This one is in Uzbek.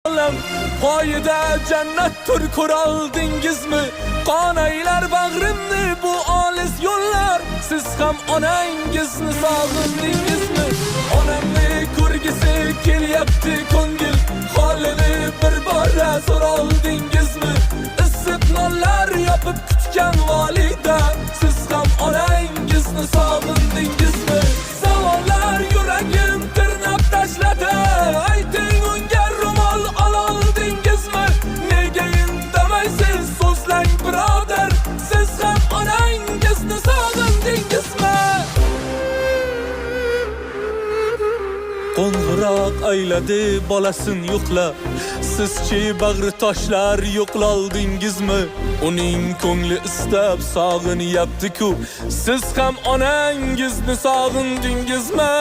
Olam qoyida jannatdir ko'raldingizmi? Qonaylar bag'rimni bu olis yo'llar. Siz ham onangizni sog'indingizmi? Onamni ko'rgisi kelyapti ko'ngil, holini bir bora so'raldingizmi? Issiq nonlar yopib kutgan volida, siz ham onangizni sog'indingizmi? Savollar yuragim tirnab tashladi. Ayting unga ro'mol oldingizmi? Nega indamaysiz? So'zlang birodar, siz ham onangizni sog'indingizmi? Qo'ng'iroq ayladi bolasin yo'qlab, sizchi bag'ri toshlar yo'qloldingizmi? Uning ko'ngli istab sog'inyapti-ku, siz ham onangizni sog'indingizmi?